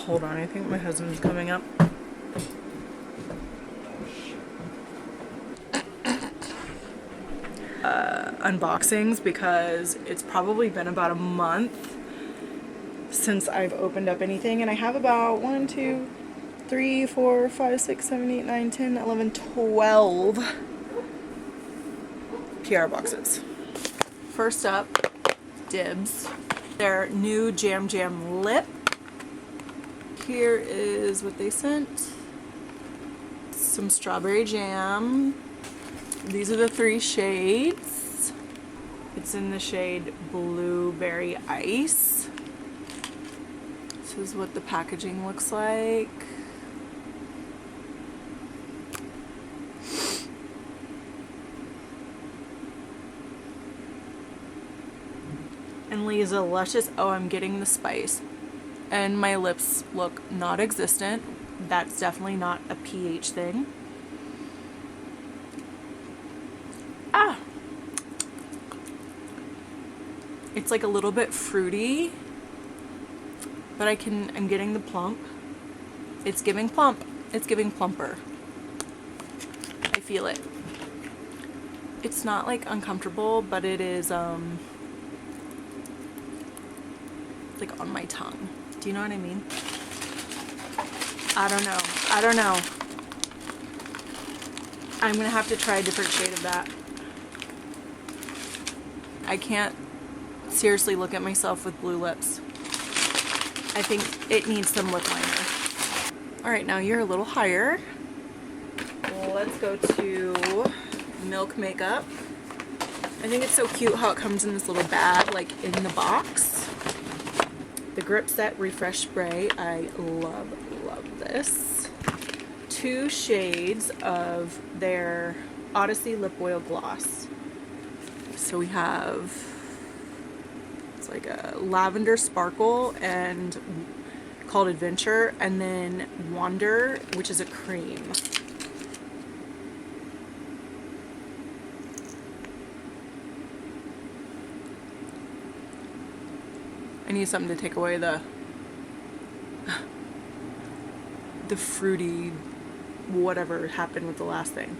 Hold on, I think my husband's coming up. Unboxings, because it's probably been about a month since I've opened up anything, and I have about 1, 2, 3, 4, 5, 6, 7, 8, 9, 10, 11, 12 PR boxes. First up, Dibs. Their new Jam Jam lip. Here is what they sent. Some strawberry jam. These are the 3 shades. It's in the shade Blueberry Ice. This is what the packaging looks like. And Lisa Luscious. Oh, I'm getting the spice. And my lips look not existent. That's definitely not a pH thing. Ah! It's like a little bit fruity, but I'm getting the plump. It's giving plump. It's giving plumper. I feel it. It's not like uncomfortable, but it is like on my tongue. Do you know what I mean? I don't know. I don't know. I'm gonna have to try a different shade of that. I can't seriously look at myself with blue lips. I think it needs some lip liner. Alright, now you're a little higher. Let's go to Milk Makeup. I think it's so cute how it comes in this little bag, like in the box. The Grip Set Refresh Spray. I love this. 2 shades of their Odyssey Lip Oil Gloss. So we have, it's like a lavender sparkle and called Adventure, and then Wander, which is a cream. I need something to take away the fruity whatever happened with the last thing.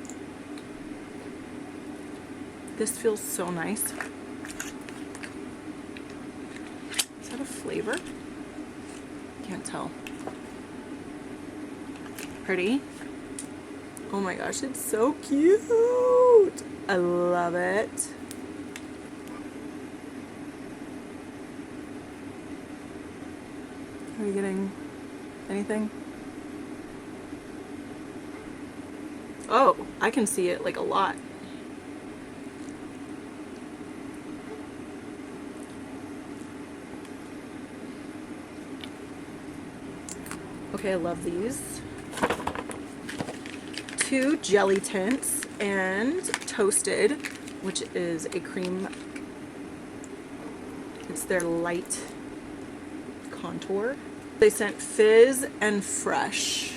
This feels so nice. Is that a flavor? Can't tell. Pretty. Oh my gosh, it's so cute. I love it. Are you getting anything? Oh, I can see it like a lot. Okay, I love these. 2 jelly tints and Toasted, which is a cream. It's their light contour. They sent Fizz and Fresh.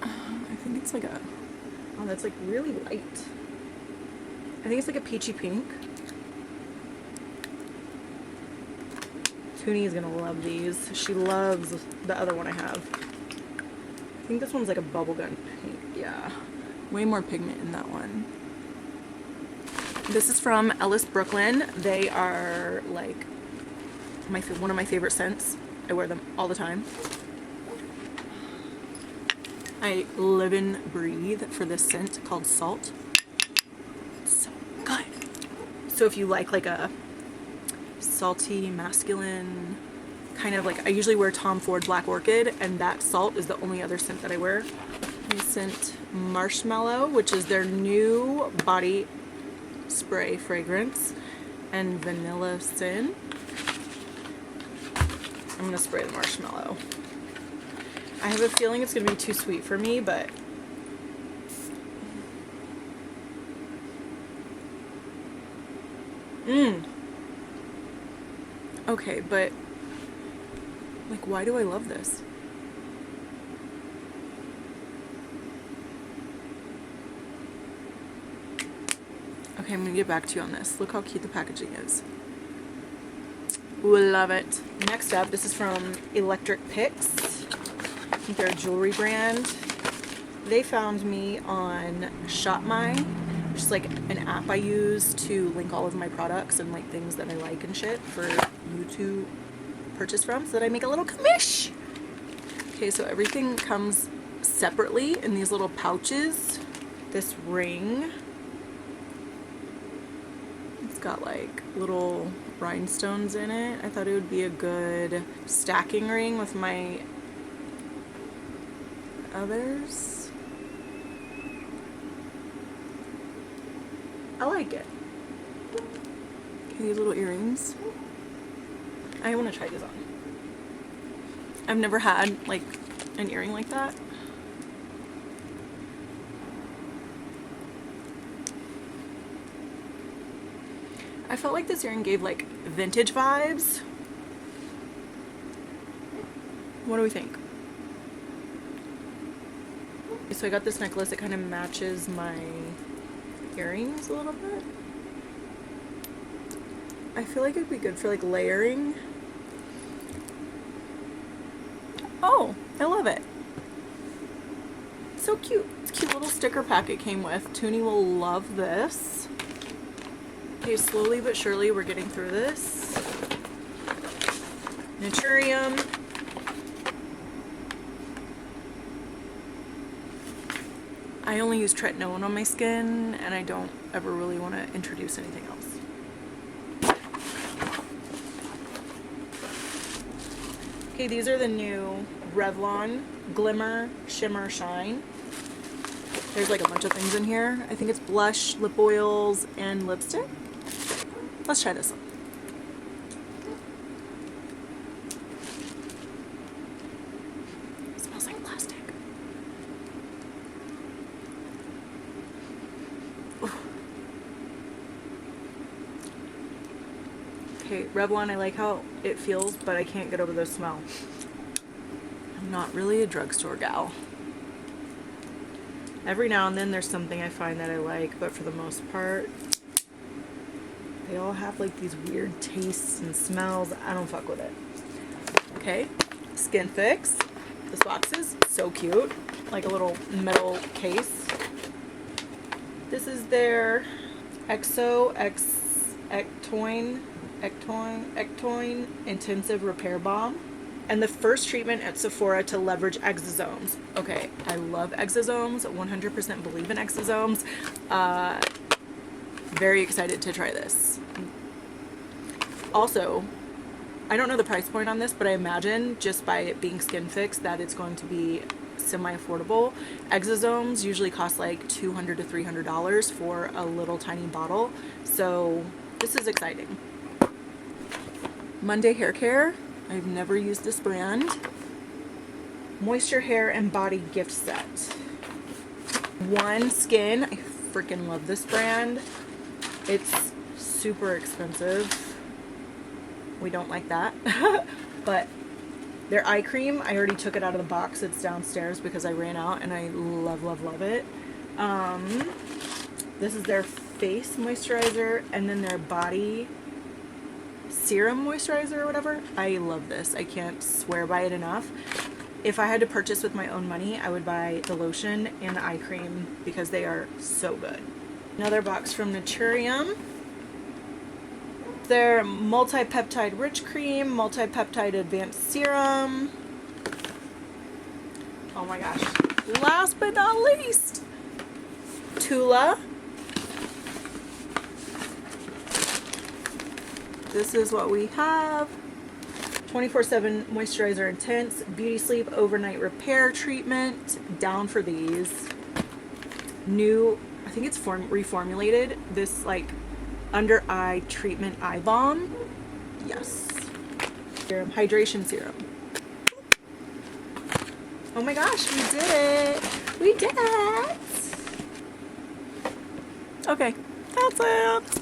I think it's like a, oh, that's like really light. I think it's like a peachy pink. Toonie is gonna love these. She loves the other one I have. I think this one's like a bubblegum pink. Yeah, way more pigment in that one. This is from Ellis Brooklyn. They are like one of my favorite scents. I wear them all the time. I live and breathe for this scent called Salt. It's so good. So if you like a salty, masculine, kind of like, I usually wear Tom Ford Black Orchid, and that Salt is the only other scent that I wear. They sent Marshmallow, which is their new body spray fragrance, and Vanilla Sin. I'm gonna spray the marshmallow. I have a feeling it's gonna be too sweet for me, but okay, but like, why do I love this? Okay, I'm gonna get back to you on this. Look how cute the packaging is. Ooh, love it. Next up, this is from Electric Picks. I think they're a jewelry brand. They found me on ShopMy, which is like an app I use to link all of my products and like things that I like and shit for you to purchase from so that I make a little commish. Okay, so everything comes separately in these little pouches. This ring, it's got like little rhinestones in it. I thought it would be a good stacking ring with my others. I like it. Okay, these little earrings. I want to try this on. I've never had like an earring like that. I felt like this earring gave like vintage vibes. What do we think? So I got this necklace. It kind of matches my earrings a little bit. I feel like it'd be good for like layering. Oh, I love it. So cute. It's a cute little sticker pack it came with. Toonie will love this. Okay, slowly but surely we're getting through this. Naturium. I only use tretinoin on my skin, and I don't ever really want to introduce anything else. Okay, these are the new Revlon Glimmer Shimmer Shine. There's like a bunch of things in here. I think it's blush, lip oils, and lipstick. Let's try this one. It smells like plastic. Okay, Revlon, I like how it feels, but I can't get over the smell. I'm not really a drugstore gal. Every now and then there's something I find that I like, but for the most part, they all have like these weird tastes and smells. I don't fuck with it. Okay, Skin Fix. This box is so cute. Like a little metal case. This is their Ectoin Intensive Repair Balm. And the first treatment at Sephora to leverage exosomes. Okay, I love exosomes. 100% believe in exosomes. Very excited to try this. Also, I don't know the price point on this, but I imagine just by it being Skin Fix that it's going to be semi-affordable. Exosomes usually cost like $200 to $300 for a little tiny bottle. So this is exciting. Monday Hair Care. I've never used this brand. Moisture Hair and Body Gift Set. One Skin. I freaking love this brand. It's super expensive. We don't like that. But their eye cream, I already took it out of the box. It's downstairs because I ran out, and I love, love, love it. This is their face moisturizer, and then their body serum moisturizer or whatever. I love this. I can't swear by it enough. If I had to purchase with my own money, I would buy the lotion and the eye cream because they are so good. Another box from Naturium. Their multi-peptide rich cream, multi-peptide advanced serum. Oh my gosh. Last but not least, Tula. This is what we have. 24/7 Moisturizer Intense Beauty Sleep Overnight Repair Treatment. Down for these. New, I think it's reformulated. This like under eye treatment eye balm. Yes. Serum, hydration serum. Oh my gosh, we did it. We did it. Okay, that's it.